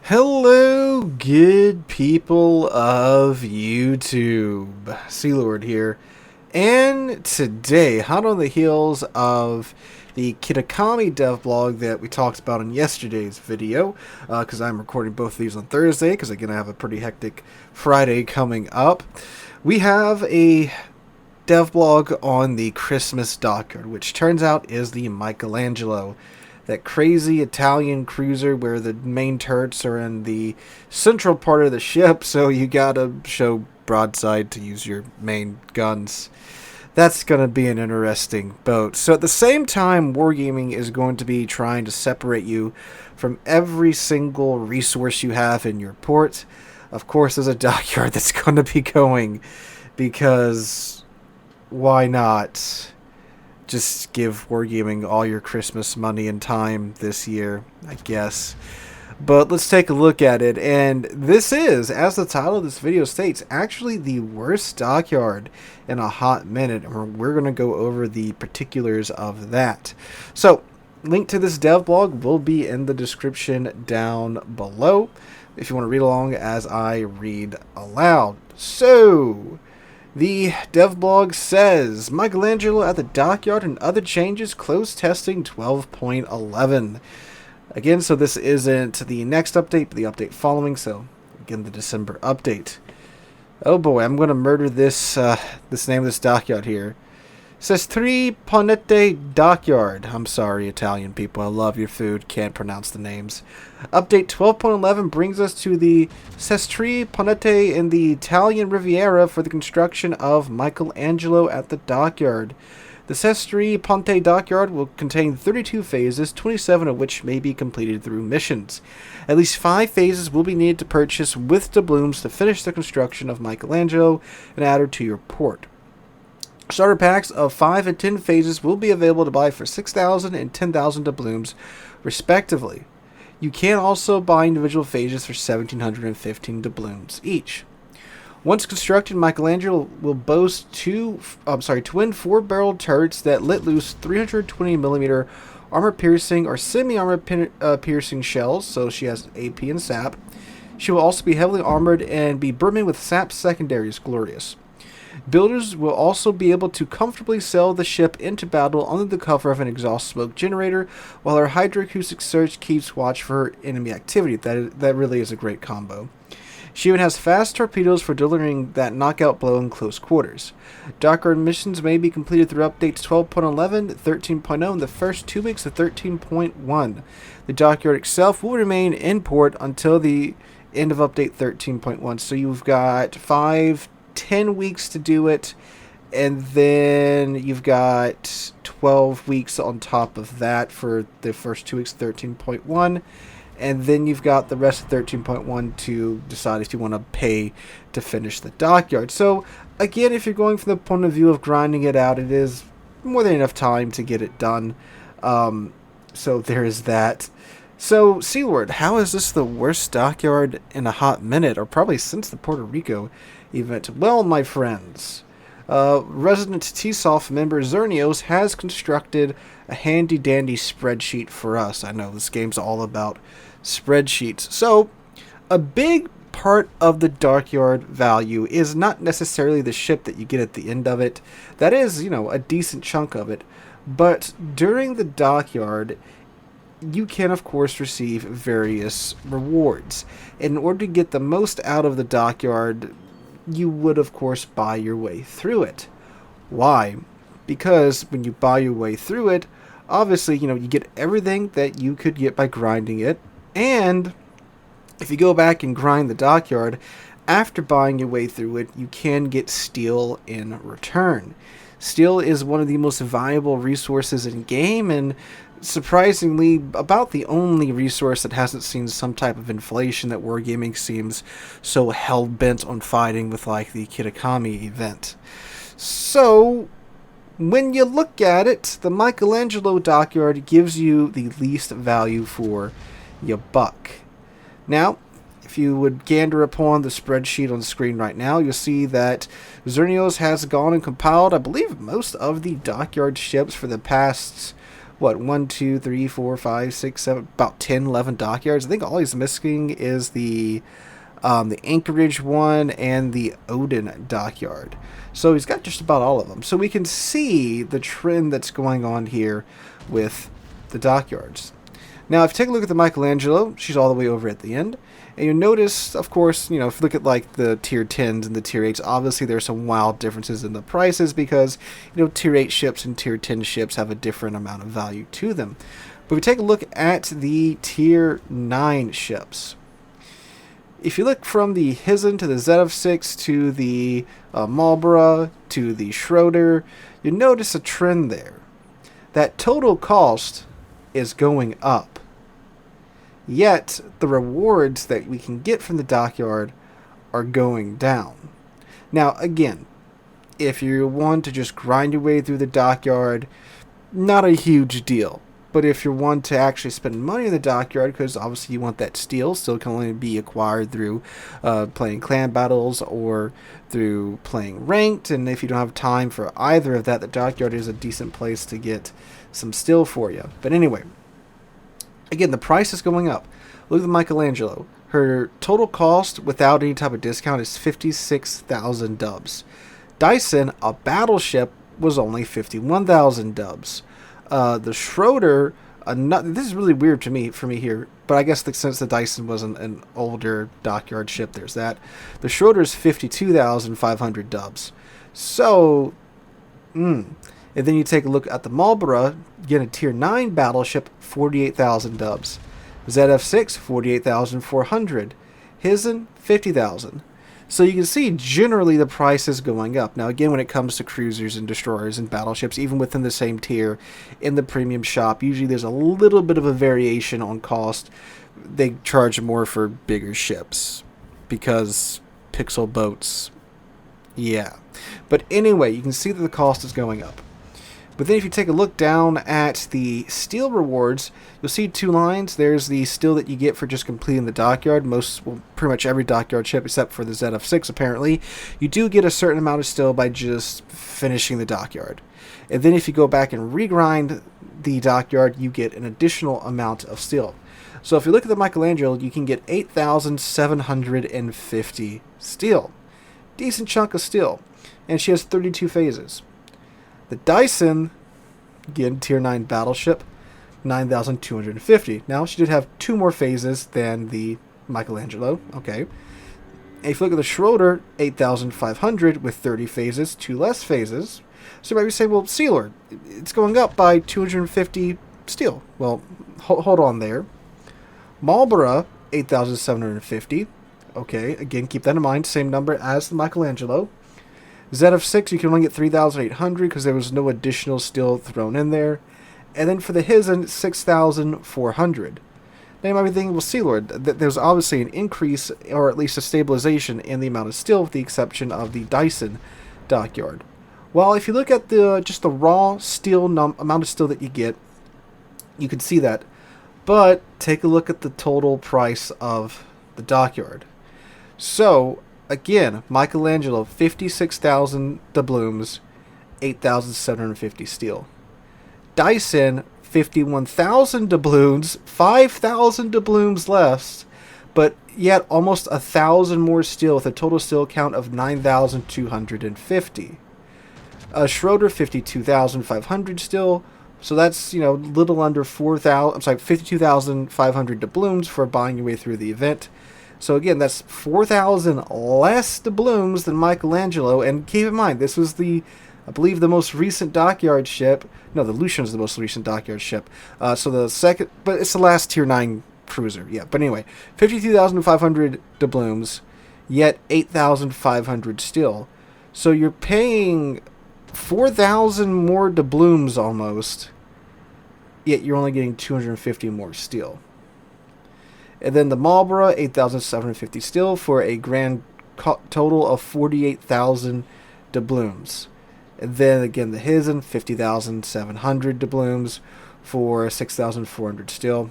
Hello, good people of YouTube. Sealord here. And today, hot on the heels of the Kitakami dev blog that we talked about in yesterday's video, because I'm recording both of these on Thursday, because again I have a pretty hectic Friday coming up, we have a dev blog on the Christmas Dockyard, which turns out is the Michelangelo. That crazy Italian cruiser where the main turrets are in the central part of the ship, so you gotta show broadside to use your main guns. That's gonna be an interesting boat. So at the same time, Wargaming is going to be trying to separate you from every single resource you have in your port. Of course, there's a dockyard that's going to be going, because why not? Just give Wargaming all your Christmas money and time this year, I guess. But let's take a look at it. And this is, as the title of this video states, actually the worst dockyard in a hot minute. And we're going to go over the particulars of that. So, link to this dev blog will be in the description down below if you want to read along as I read aloud. So, the dev blog says, Michelangelo at the Dockyard and other changes, close testing 12.11. Again, so this isn't the next update, but the update following, so again, the December update. Oh boy, I'm going to murder this this name of this dockyard here. It says 3 Ponete Dockyard. I'm sorry, Italian people. I love your food. Can't pronounce the names. Update 12.11 brings us to the Sestri Ponete in the Italian Riviera for the construction of Michelangelo at the Dockyard. The Sestri Ponte Dockyard will contain 32 phases, 27 of which may be completed through missions. At least 5 phases will be needed to purchase with doubloons to finish the construction of Michelangelo and add her to your port. Starter packs of 5 and 10 phases will be available to buy for 6,000 and 10,000 doubloons, respectively. You can also buy individual phases for 1,715 doubloons each. Once constructed, Michelangelo will boast twin 4-barreled turrets that let loose 320mm armor-piercing or semi-armor-piercing shells, so she has AP and SAP. She will also be heavily armored and be brimming with SAP secondaries. Glorious. Builders will also be able to comfortably sail the ship into battle under the cover of an exhaust smoke generator, while her hydroacoustic surge keeps watch for her enemy activity. That really is a great combo. She even has fast torpedoes for delivering that knockout blow in close quarters. Dockyard missions may be completed through updates 12.11, 13.0, and the first 2 weeks of 13.1. The Dockyard itself will remain in port until the end of update 13.1, so you've got 10 weeks to do it, and then you've got 12 weeks on top of that for the first 2 weeks of 13.1, and then you've got the rest of 13.1 to decide if you want to pay to finish the dockyard. So again, if you're going from the point of view of grinding it out, it is more than enough time to get it done. So there is that. So, Sealord, how is this the worst dockyard in a hot minute, or probably since the Puerto Rico event? Well, my friends, resident TSOF member Zernios has constructed a handy-dandy spreadsheet for us. I know this game's all about spreadsheets. So, a big part of the dockyard value is not necessarily the ship that you get at the end of it. That is, a decent chunk of it. But during the dockyard, you can, of course, receive various rewards. In order to get the most out of the dockyard, you would, of course, buy your way through it. Why? Because when you buy your way through it, obviously, you get everything that you could get by grinding it. And if you go back and grind the dockyard, after buying your way through it, you can get steel in return. Steel is one of the most valuable resources in game, and surprisingly, about the only resource that hasn't seen some type of inflation that Wargaming seems so hell-bent on fighting with, like the Kitakami event. So, when you look at it, the Michelangelo Dockyard gives you the least value for your buck. Now, if you would gander upon the spreadsheet on the screen right now, you'll see that Zernios has gone and compiled, I believe, most of the Dockyard ships for the past what, 1, 2, 3, 4, 5, 6, 7, about 10, 11 dockyards. I think all he's missing is the Anchorage one and the Odin dockyard. So he's got just about all of them. So we can see the trend that's going on here with the dockyards. Now, if you take a look at the Michelangelo, she's all the way over at the end. And you notice, of course, if you look at like the tier 10s and the tier 8s, obviously there's some wild differences in the prices because, tier 8 ships and tier 10 ships have a different amount of value to them. But if we take a look at the tier 9 ships, if you look from the Hizen to the ZF6 to the Marlborough to the Schroeder, you notice a trend there. That total cost is going up. Yet, the rewards that we can get from the Dockyard are going down. Now, again, if you want to just grind your way through the Dockyard, not a huge deal. But if you're one to actually spend money in the Dockyard, because obviously you want that steel can only be acquired through playing clan battles or through playing ranked, and if you don't have time for either of that, the Dockyard is a decent place to get some steel for you. But anyway, again, the price is going up. Look at the Michelangelo. Her total cost without any type of discount is 56,000 dubs. Dyson, a battleship, was only 51,000 dubs. The Schroeder, this is really weird for me here, but I guess since the Dyson was an older Dockyard ship, there's that. The Schroeder is 52,500 dubs. So, and then you take a look at the Marlborough, get a tier 9 battleship, 48,000 dubs. ZF6, 48,400. Hizen, 50,000. So you can see generally the price is going up. Now again, when it comes to cruisers and destroyers and battleships, even within the same tier in the premium shop, usually there's a little bit of a variation on cost. They charge more for bigger ships because pixel boats, yeah. But anyway, you can see that the cost is going up. But then if you take a look down at the steel rewards, you'll see two lines. There's the steel that you get for just completing the Dockyard. Pretty much every Dockyard ship except for the ZF6 apparently. You do get a certain amount of steel by just finishing the Dockyard. And then if you go back and regrind the Dockyard, you get an additional amount of steel. So if you look at the Michelangelo, you can get 8,750 steel. Decent chunk of steel. And she has 32 phases. The Dyson, again, tier 9 battleship, 9,250. Now, she did have 2 more phases than the Michelangelo. Okay. And if you look at the Schroeder, 8,500 with 30 phases, 2 less phases. So you might be saying, well, Sealord, it's going up by 250 steel. Well, hold on there. Marlborough, 8,750. Okay, again, keep that in mind. Same number as the Michelangelo. ZF6, you can only get 3,800 because there was no additional steel thrown in there. And then for the Hizen, 6,400. Now you might be thinking, well, Sealord, there's obviously an increase, or at least a stabilization in the amount of steel, with the exception of the Dyson Dockyard. Well, if you look at just the raw steel amount of steel that you get, you can see that. But take a look at the total price of the Dockyard. So, again, Michelangelo, 56,000 doubloons, 8,750 steel. Dyson, 51,000 doubloons, 5,000 doubloons less, but yet almost 1,000 more steel with a total steel count of 9,250. Schroeder, 52,500 steel, so that's, little under 52,500 doubloons for buying your way through the event. So again, that's 4,000 less doubloons than Michelangelo. And keep in mind, this was I believe, the most recent Dockyard ship. No, the Lucian's the most recent Dockyard ship. So the second, but it's the last tier 9 cruiser. Yeah, but anyway, 52,500 doubloons, yet 8,500 steel. So you're paying 4,000 more doubloons almost, yet you're only getting 250 more steel. And then the Marlborough, 8,750 steel for a grand total of 48,000 doubloons. And then again the Hizen, 50,700 doubloons for 6,400 steel.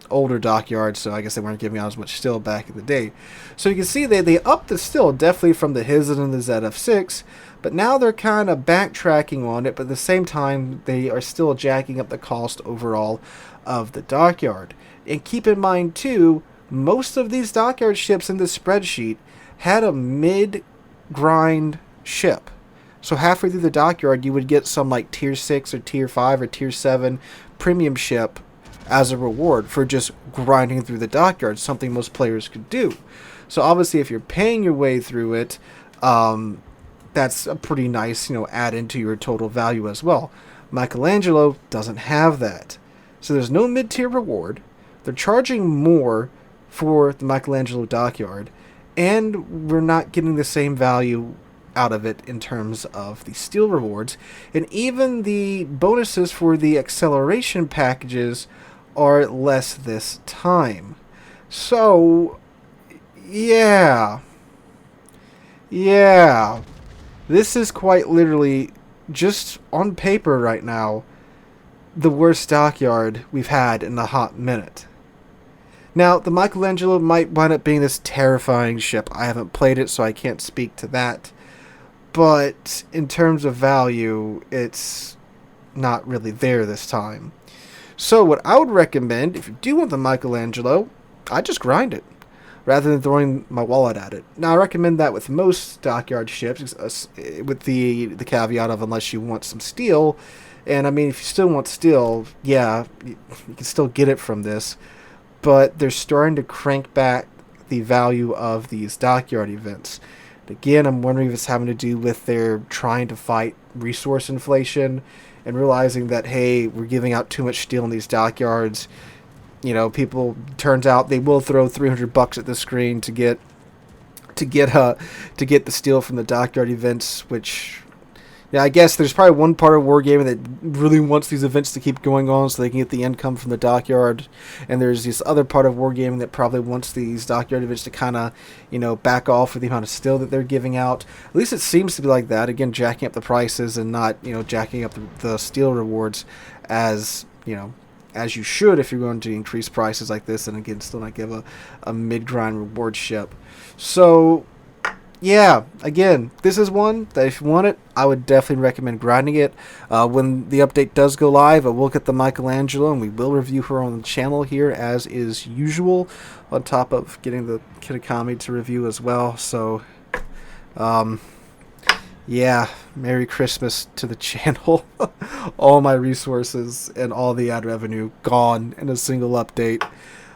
older Dockyards, so I guess they weren't giving out as much steel back in the day. So you can see they upped the steel definitely from the Hizzen and the ZF6, but now they're kind of backtracking on it, but at the same time they are still jacking up the cost overall of the Dockyard. And keep in mind too, most of these Dockyard ships in this spreadsheet had a mid-grind ship. So halfway through the Dockyard, you would get some like tier 6 or tier 5 or tier 7 premium ship as a reward for just grinding through the Dockyard, something most players could do. So obviously if you're paying your way through it, that's a pretty nice, add into your total value as well. Michelangelo doesn't have that. So there's no mid-tier reward. They're charging more for the Michelangelo Dockyard, and we're not getting the same value out of it in terms of the steel rewards, and even the bonuses for the acceleration packages are less this time. So yeah, this is quite literally, just on paper right now, the worst Dockyard we've had in a hot minute. Now, the Michelangelo might wind up being this terrifying ship. I haven't played it, so I can't speak to that. But in terms of value, it's not really there this time. So what I would recommend, if you do want the Michelangelo, I just grind it, rather than throwing my wallet at it. Now, I recommend that with most Dockyard ships, with the caveat of unless you want some steel. And I mean, if you still want steel, yeah, you can still get it from this. But they're starting to crank back the value of these Dockyard events. Again, I'm wondering if it's having to do with their trying to fight resource inflation and realizing that, hey, we're giving out too much steel in these Dockyards. People, turns out they will throw $300 at the screen to get the steel from the Dockyard events, which, yeah, I guess there's probably one part of Wargaming that really wants these events to keep going on so they can get the income from the Dockyard. And there's this other part of Wargaming that probably wants these Dockyard events to kind of, back off with the amount of steel that they're giving out. At least it seems to be like that. Again, jacking up the prices and not, jacking up the steel rewards as you should if you're going to increase prices like this. And again, still not give a mid-grind reward ship. So yeah, again, this is one that if you want it, I would definitely recommend grinding it. When the update does go live, I will get the Michelangelo, and we will review her on the channel here, as is usual, on top of getting the Kitakami to review as well. So, yeah, Merry Christmas to the channel. All my resources and all the ad revenue gone in a single update.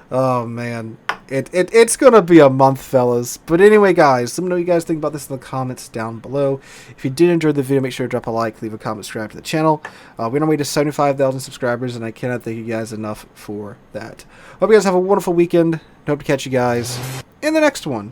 Oh, man. It's going to be a month, fellas. But anyway, guys, let me know what you guys think about this in the comments down below. If you did enjoy the video, make sure to drop a like, leave a comment, subscribe to the channel. We're on our way to 75,000 subscribers, and I cannot thank you guys enough for that. Hope you guys have a wonderful weekend. Hope to catch you guys in the next one.